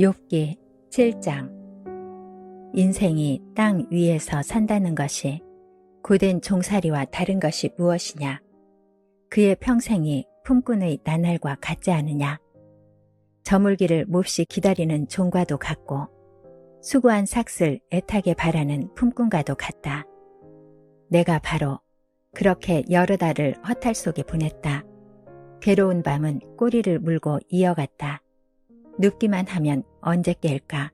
욥기 7장. 인생이 땅 위에서 산다는 것이 고된 종살이와 다른 것이 무엇이냐? 그의 평생이 품꾼의 나날과 같지 않으냐? 저물기를 몹시 기다리는 종과도 같고 수고한 삭슬 애타게 바라는 품꾼과도 같다. 내가 바로 그렇게 여러 달을 허탈 속에 보냈다. 괴로운 밤은 꼬리를 물고 이어갔다. 눕기만 하면 언제 깰까,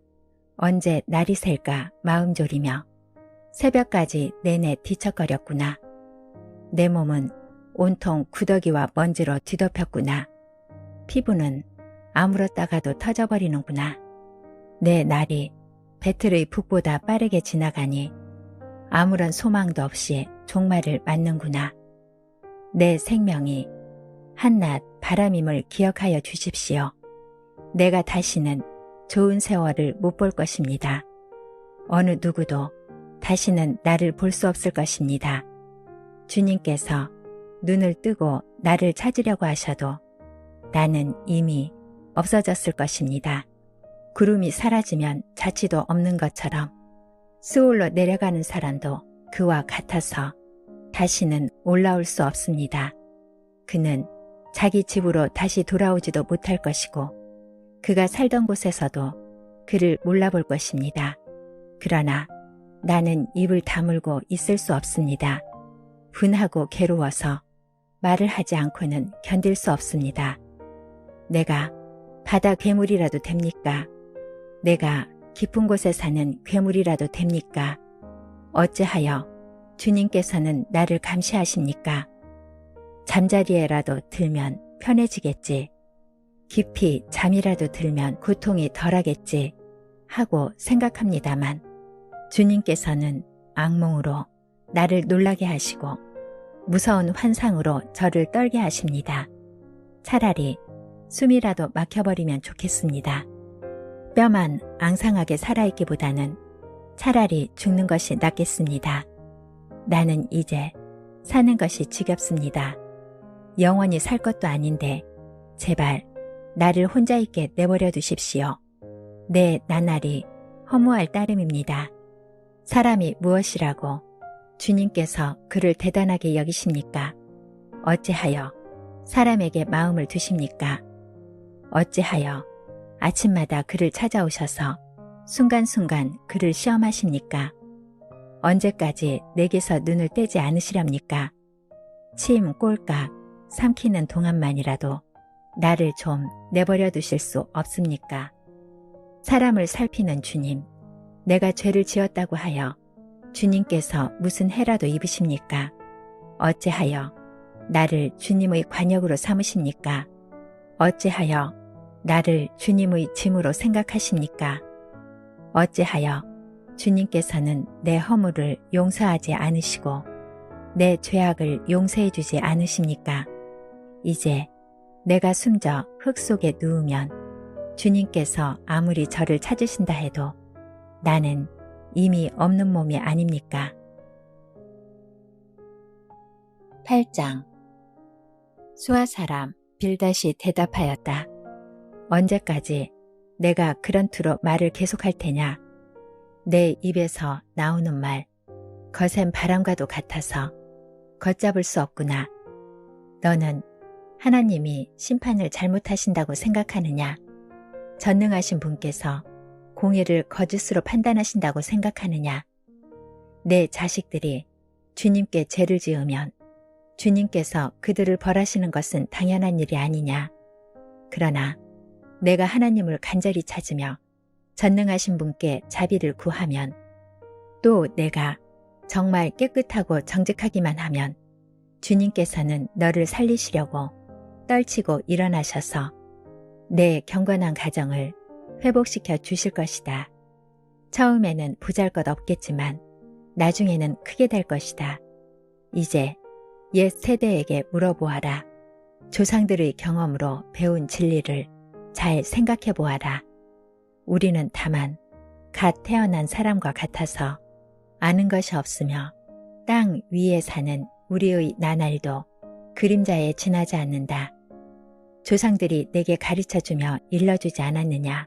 언제 날이 셀까 마음 졸이며 새벽까지 내내 뒤척거렸구나. 내 몸은 온통 구더기와 먼지로 뒤덮였구나. 피부는 아물었다가도 터져버리는구나. 내 날이 배틀의 북보다 빠르게 지나가니 아무런 소망도 없이 종말을 맞는구나. 내 생명이 한낱 바람임을 기억하여 주십시오. 내가 다시는 좋은 세월을 못 볼 것입니다. 어느 누구도 다시는 나를 볼 수 없을 것입니다. 주님께서 눈을 뜨고 나를 찾으려고 하셔도 나는 이미 없어졌을 것입니다. 구름이 사라지면 자취도 없는 것처럼 스올로 내려가는 사람도 그와 같아서 다시는 올라올 수 없습니다. 그는 자기 집으로 다시 돌아오지도 못할 것이고 그가 살던 곳에서도 그를 몰라볼 것입니다. 그러나 나는 입을 다물고 있을 수 없습니다. 분하고 괴로워서 말을 하지 않고는 견딜 수 없습니다. 내가 바다 괴물이라도 됩니까? 내가 깊은 곳에 사는 괴물이라도 됩니까? 어찌하여 주님께서는 나를 감시하십니까? 잠자리에라도 들면 편해지겠지. 깊이 잠이라도 들면 고통이 덜하겠지 하고 생각합니다만 주님께서는 악몽으로 나를 놀라게 하시고 무서운 환상으로 저를 떨게 하십니다. 차라리 숨이라도 막혀버리면 좋겠습니다. 뼈만 앙상하게 살아있기보다는 차라리 죽는 것이 낫겠습니다. 나는 이제 사는 것이 지겹습니다. 영원히 살 것도 아닌데 제발 나를 혼자 있게 내버려 두십시오. 내 나날이 허무할 따름입니다. 사람이 무엇이라고 주님께서 그를 대단하게 여기십니까? 어찌하여 사람에게 마음을 두십니까? 어찌하여 아침마다 그를 찾아오셔서 순간순간 그를 시험하십니까? 언제까지 내게서 눈을 떼지 않으시렵니까? 침, 꼴깍, 삼키는 동안만이라도 나를 좀 내버려 두실 수 없습니까? 사람을 살피는 주님, 내가 죄를 지었다고 하여 주님께서 무슨 해라도 입으십니까? 어찌하여 나를 주님의 관역으로 삼으십니까? 어찌하여 나를 주님의 짐으로 생각하십니까? 어찌하여 주님께서는 내 허물을 용서하지 않으시고 내 죄악을 용서해 주지 않으십니까? 이제 내가 숨져 흙 속에 누우면 주님께서 아무리 저를 찾으신다 해도 나는 이미 없는 몸이 아닙니까? 8장. 수아 사람 빌닷이 대답하였다. 언제까지 내가 그런 투로 말을 계속할 테냐? 내 입에서 나오는 말, 거센 바람과도 같아서 걷잡을 수 없구나. 너는 하나님이 심판을 잘못하신다고 생각하느냐? 전능하신 분께서 공의를 거짓으로 판단하신다고 생각하느냐? 내 자식들이 주님께 죄를 지으면 주님께서 그들을 벌하시는 것은 당연한 일이 아니냐? 그러나 내가 하나님을 간절히 찾으며 전능하신 분께 자비를 구하면 또 내가 정말 깨끗하고 정직하기만 하면 주님께서는 너를 살리시려고 떨치고 일어나셔서 내 경건한 가정을 회복시켜 주실 것이다. 처음에는 보잘것없겠지만 나중에는 크게 될 것이다. 이제 옛 세대에게 물어보아라. 조상들의 경험으로 배운 진리를 잘 생각해 보아라. 우리는 다만 갓 태어난 사람과 같아서 아는 것이 없으며 땅 위에 사는 우리의 나날도 그림자에 지나지 않는다. 조상들이 내게 가르쳐주며 일러주지 않았느냐?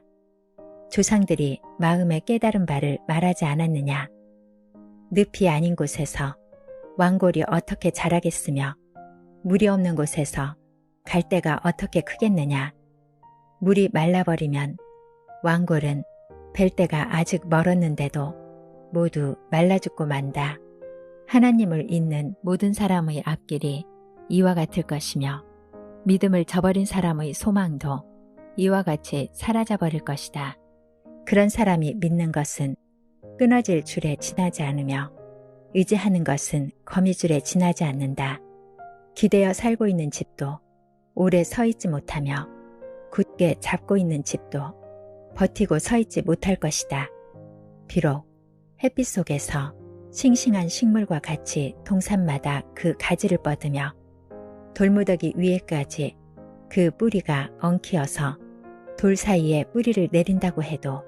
조상들이 마음에 깨달은 바를 말하지 않았느냐? 늪이 아닌 곳에서 왕골이 어떻게 자라겠으며 물이 없는 곳에서 갈대가 어떻게 크겠느냐? 물이 말라버리면 왕골은 뵐 때가 아직 멀었는데도 모두 말라 죽고 만다. 하나님을 잊는 모든 사람의 앞길이 이와 같을 것이며 믿음을 저버린 사람의 소망도 이와 같이 사라져버릴 것이다. 그런 사람이 믿는 것은 끊어질 줄에 지나지 않으며 의지하는 것은 거미줄에 지나지 않는다. 기대어 살고 있는 집도 오래 서 있지 못하며 굳게 잡고 있는 집도 버티고 서 있지 못할 것이다. 비록 햇빛 속에서 싱싱한 식물과 같이 동산마다 그 가지를 뻗으며 돌무더기 위에까지 그 뿌리가 엉키어서 돌 사이에 뿌리를 내린다고 해도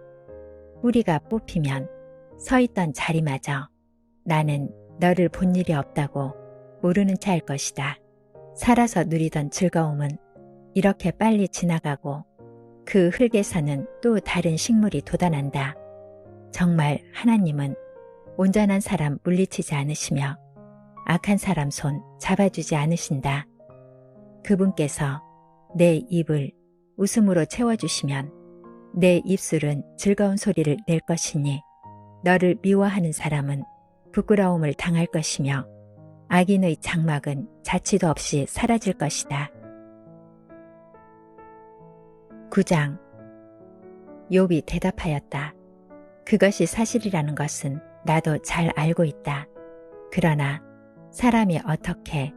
뿌리가 뽑히면 서 있던 자리마저 나는 너를 본 일이 없다고 모르는 체할 것이다. 살아서 누리던 즐거움은 이렇게 빨리 지나가고 그 흙에서는 또 다른 식물이 돋아난다. 정말 하나님은 온전한 사람 물리치지 않으시며 악한 사람 손 잡아주지 않으신다. 그분께서 내 입을 웃음으로 채워주시면 내 입술은 즐거운 소리를 낼 것이니 너를 미워하는 사람은 부끄러움을 당할 것이며 악인의 장막은 자취도 없이 사라질 것이다. 9장. 욥이 대답하였다. 그것이 사실이라는 것은 나도 잘 알고 있다. 그러나 사람이 어떻게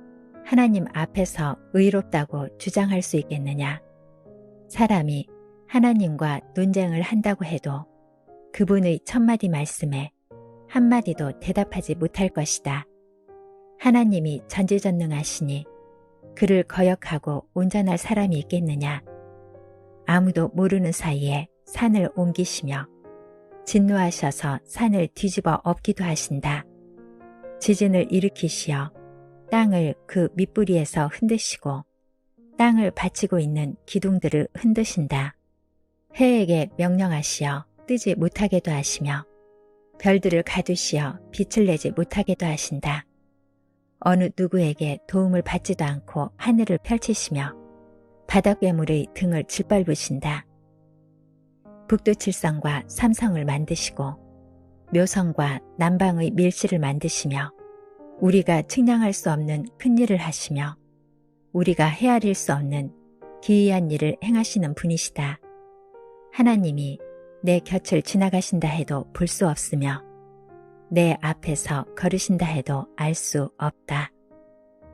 하나님 앞에서 의롭다고 주장할 수 있겠느냐? 사람이 하나님과 논쟁을 한다고 해도 그분의 천마디 말씀에 한마디도 대답하지 못할 것이다. 하나님이 전지전능하시니 그를 거역하고 온전할 사람이 있겠느냐? 아무도 모르는 사이에 산을 옮기시며 진노하셔서 산을 뒤집어 엎기도 하신다. 지진을 일으키시어 땅을 그 밑부리에서 흔드시고 땅을 받치고 있는 기둥들을 흔드신다. 해에게 명령하시어 뜨지 못하게도 하시며 별들을 가두시어 빛을 내지 못하게도 하신다. 어느 누구에게 도움을 받지도 않고 하늘을 펼치시며 바닷괴물의 등을 짓밟으신다. 북두칠성과 삼성을 만드시고 묘성과 남방의 밀실을 만드시며 우리가 측량할 수 없는 큰 일을 하시며 우리가 헤아릴 수 없는 기이한 일을 행하시는 분이시다. 하나님이 내 곁을 지나가신다 해도 볼 수 없으며 내 앞에서 걸으신다 해도 알 수 없다.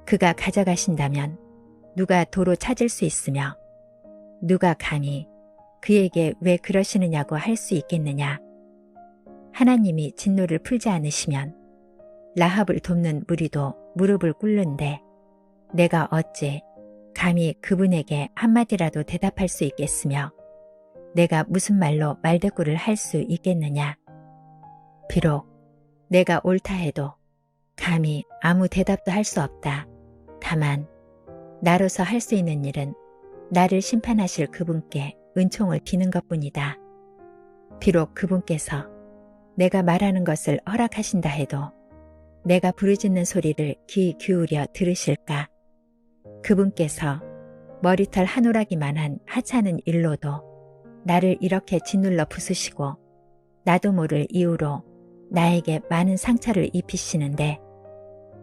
그가 가져가신다면 누가 도로 찾을 수 있으며 누가 감히 그에게 왜 그러시느냐고 할 수 있겠느냐. 하나님이 진노를 풀지 않으시면 라합을 돕는 무리도 무릎을 꿇는데 내가 어찌 감히 그분에게 한마디라도 대답할 수 있겠으며 내가 무슨 말로 말대꾸를 할 수 있겠느냐. 비록 내가 옳다 해도 감히 아무 대답도 할 수 없다. 다만 나로서 할 수 있는 일은 나를 심판하실 그분께 은총을 비는 것뿐이다. 비록 그분께서 내가 말하는 것을 허락하신다 해도 내가 부르짖는 소리를 귀 기울여 들으실까? 그분께서 머리털 한 오라기만한 하찮은 일로도 나를 이렇게 짓눌러 부수시고 나도 모를 이유로 나에게 많은 상처를 입히시는데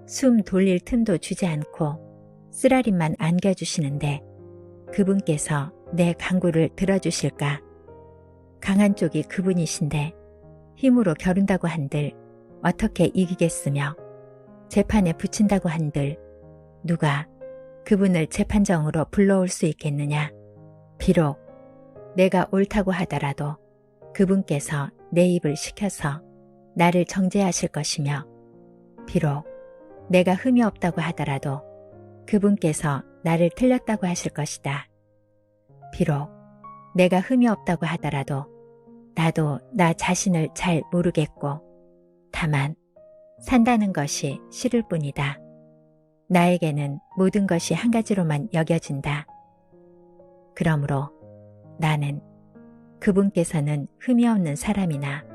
숨 돌릴 틈도 주지 않고 쓰라림만 안겨주시는데 그분께서 내 간구를 들어주실까? 강한 쪽이 그분이신데 힘으로 겨룬다고 한들 어떻게 이기겠으며 재판에 붙인다고 한들 누가 그분을 재판정으로 불러올 수 있겠느냐. 비록 내가 옳다고 하더라도 그분께서 내 입을 식혀서 나를 정죄하실 것이며 비록 내가 흠이 없다고 하더라도 그분께서 나를 틀렸다고 하실 것이다. 비록 내가 흠이 없다고 하더라도 나도 나 자신을 잘 모르겠고 다만 산다는 것이 싫을 뿐이다. 나에게는 모든 것이 한 가지로만 여겨진다. 그러므로 나는 그분께서는 흠이 없는 사람이나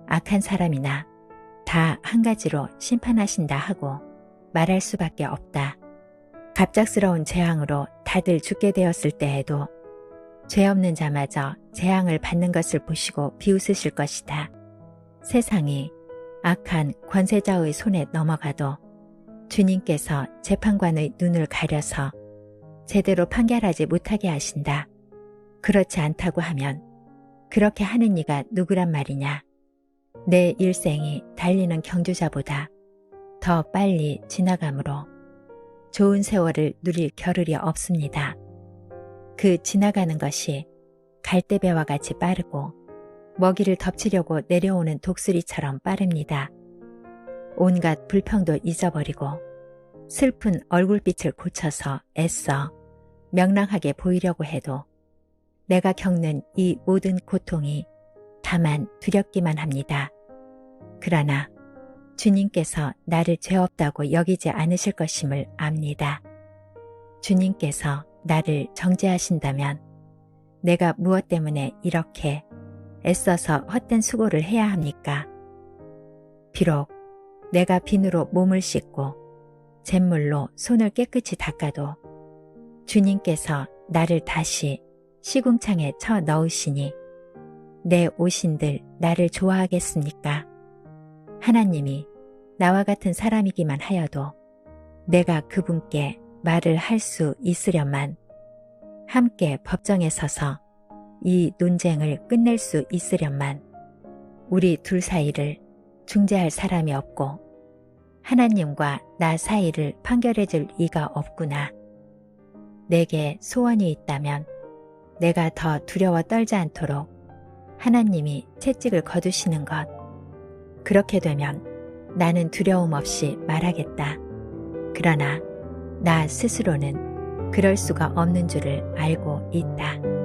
악한 사람이나 다 한 가지로 심판하신다 하고 말할 수밖에 없다. 갑작스러운 재앙으로 다들 죽게 되었을 때에도 죄 없는 자마저 재앙을 받는 것을 보시고 비웃으실 것이다. 세상이 악한 권세자의 손에 넘어가도 주님께서 재판관의 눈을 가려서 제대로 판결하지 못하게 하신다. 그렇지 않다고 하면 그렇게 하는 이가 누구란 말이냐. 내 일생이 달리는 경주자보다 더 빨리 지나가므로 좋은 세월을 누릴 겨를이 없습니다. 그 지나가는 것이 갈대배와 같이 빠르고 먹이를 덮치려고 내려오는 독수리처럼 빠릅니다. 온갖 불평도 잊어버리고 슬픈 얼굴빛을 고쳐서 애써 명랑하게 보이려고 해도 내가 겪는 이 모든 고통이 다만 두렵기만 합니다. 그러나 주님께서 나를 죄 없다고 여기지 않으실 것임을 압니다. 주님께서 나를 정죄하신다면 내가 무엇 때문에 이렇게 애써서 헛된 수고를 해야 합니까? 비록 내가 비누로 몸을 씻고 잿물로 손을 깨끗이 닦아도 주님께서 나를 다시 시궁창에 쳐 넣으시니 내 오신들 나를 좋아하겠습니까? 하나님이 나와 같은 사람이기만 하여도 내가 그분께 말을 할 수 있으련만 함께 법정에 서서 이 논쟁을 끝낼 수 있으련만 우리 둘 사이를 중재할 사람이 없고 하나님과 나 사이를 판결해 줄 이가 없구나. 내게 소원이 있다면 내가 더 두려워 떨지 않도록 하나님이 채찍을 거두시는 것. 그렇게 되면 나는 두려움 없이 말하겠다. 그러나 나 스스로는 그럴 수가 없는 줄을 알고 있다.